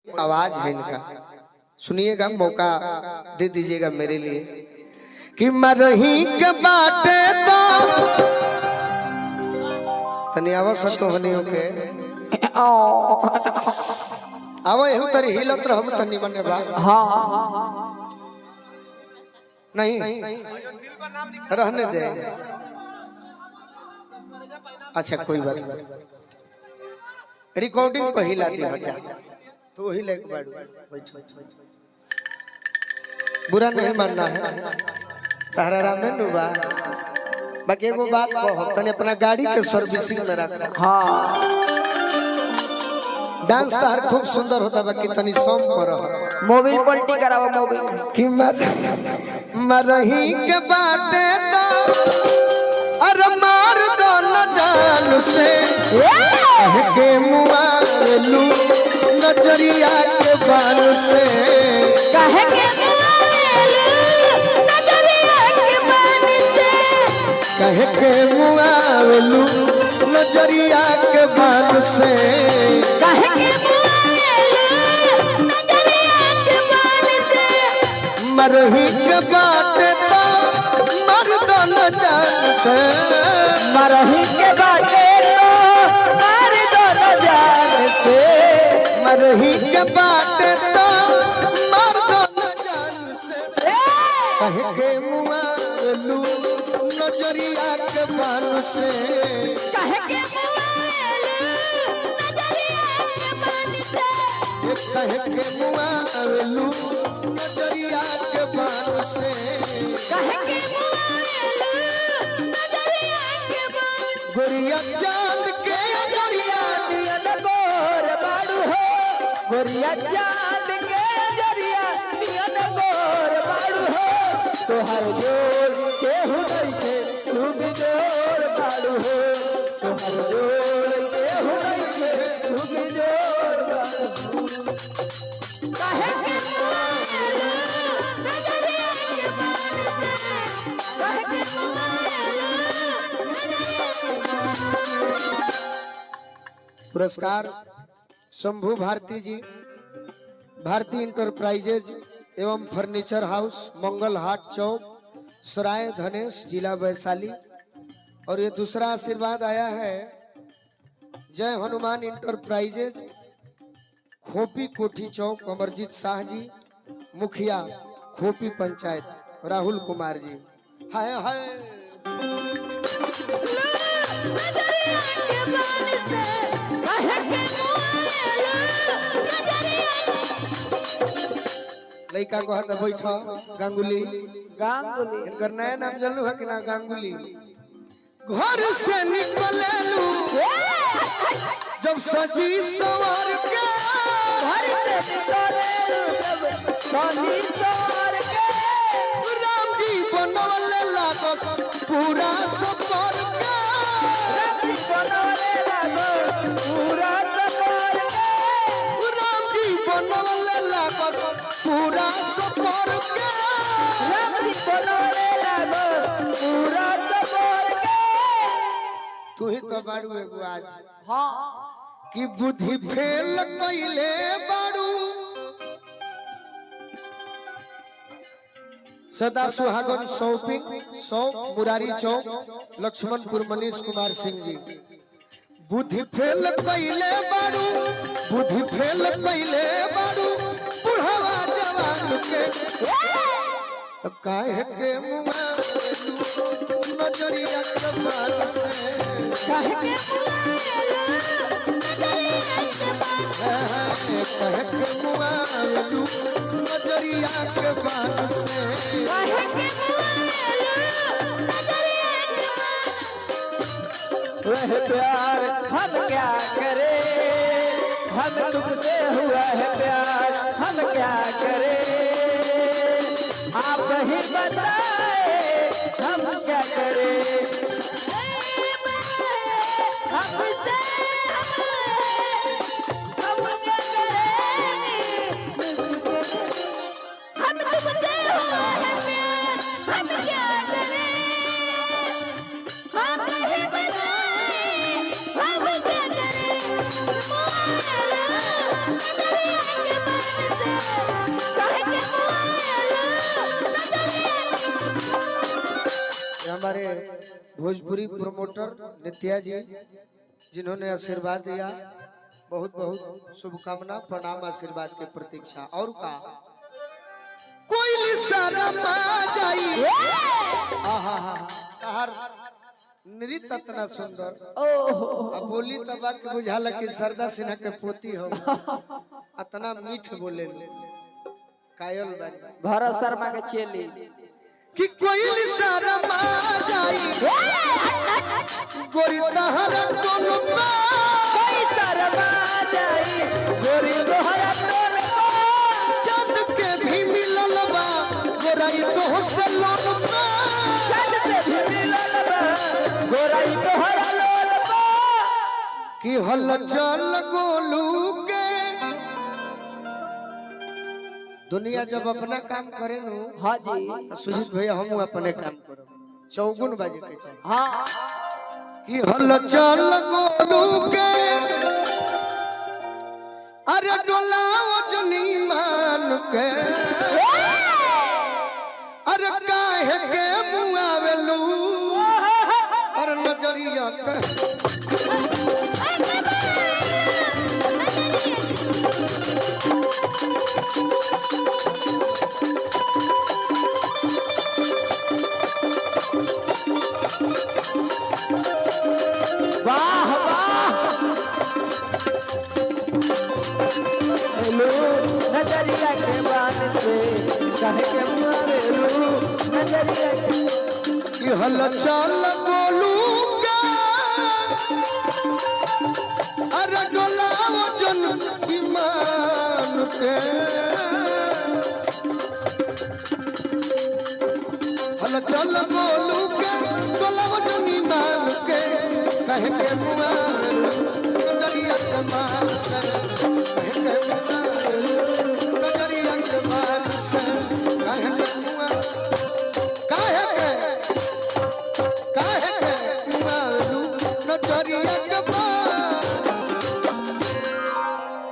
आवाज है इनका, सुनिएगा, मौका दे दीजिएगा मेरे लिए कि मरही के बाटे तो तनी आवश्यक तो हनी होके आवो एहू तरी हिलत रहब तनी मने बा। हाँ नहीं रहने दे। अच्छा कोई बात नहीं, रिकॉर्डिंग पहिला दी हो जा तो वही लेके बैठो, बुरा नहीं मानना है तारा राम में नुबा। बाकी एगो बात कहो, तने अपना गाड़ी के सर्विसिंग में रख। हाँ डांस तार खूब सुंदर होता, बाकी तनी सॉन्ग पर मोबिल पलटी कराओ मोबिल कि मरही के बाटे तो अरे मार दो न जान से के मुआलू नजरिया के बान से कहे के कहे के मुआलू नजरिया के बान से कहे के मरही के बाटे तो मर दो न जान से मरही के बाटे तो मार दो न जान से मरही के बाटे तो मर दो न जान से कहे के मुआलू नजरिया के बान से कहे के कहे के मुआलू नजरिया के बान से गोरिया चांद के गोरिया नियन गोर बाड़ू हो गोरिया चांद के जरिया नियन गोर बाड़ू हो तोहर जोर केहू नहीं थे तू भी जोर बाड़ू हो तोहर जोर केहू नहीं थे तू भी जोर बाड़ू हो काहे के नजरिया के काहे के पुरस्कार शंभू भारती जी, भारती इंटरप्राइजेज एवं फर्नीचर हाउस, मंगल हाट चौक, सराय धनेश, जिला वैशाली। और ये दूसरा आशीर्वाद आया है जय हनुमान इंटरप्राइजेज, खोपी कोठी चौक, अमरजीत शाह जी, मुखिया खोपी पंचायत, राहुल कुमार जी। हाय हाय लड़का को हाथ बैठा गांगुली, गांगुली इनकर नया नाम जानलू है कि ना? गांगुली। घर से निकललू जब सजी सवार के घर से निकले सजी सवार के राम जी बनवले लागस पूरा सफर के बनवले लागस पूरा सफर के राम जी बनवले लागस पूरा सफर के राम जी बनवले लागस पूरा सफर के तू ही तो बाड़ू एगो आज हाँ कि बुद्धि फेल कइले बाड़ू सदा सुहागन शॉपिंग शौक, मुरारी चौक, लक्ष्मणपुर, मनीष कुमार सिंह जी। बुद्धि फेल कइले बाड़ू, बुद्धि फेल कइले बाड़ू बुढ़ावा जवान के काहे के मुआ नजरिया के बाल से काहे के कहे के मुआलू नजरिया के बाल से वह प्यार हम क्या करे हम तुमसे हुआ है प्यार हम क्या करे आप ही बताए हम क्या करे हम क्या करें ये हमारे भोजपुरी प्रमोटर नित्या जी जिन्होंने आशीर्वाद दिया, बहुत बहुत शुभकामना, प्रणाम, आशीर्वाद की प्रतीक्षा। और का कोई शर्म आ जाई, आहा हा कहर नृत्य इतना सुंदर, अब बोली तब के बुझाला कि सरदा सिन्हा के पोती हो, इतना मीठ बोले कायल बन भरत शर्मा के चेली कि कोई शर्म आ जाई, गोरी तहर कोनो कोई शर्म आ जाई, गोरी तोहरा टोल चंद के भी मिलल बा, गोराई तो से लोन बा, चंद के भी मिलल बा, गोराई तोहरा लोल बा, कि हल चल गोलू के दुनिया जब अपना काम करे नु, हाँ जी, तो सुजीत भैया हम अपने काम करो, चौगुन बाजे के चाहिए। हाँ कि हल चल गोलू के अरे डोलाओ जनी मान के, अरे काहे के मुआवेलू, अरे नजरिया के वाह वाह, नजरिया के बात से कहे के मारेलू, नजरिया के कि हल चल गोलू के अरे डोलाओ जन ईमान के, हल चल गोलू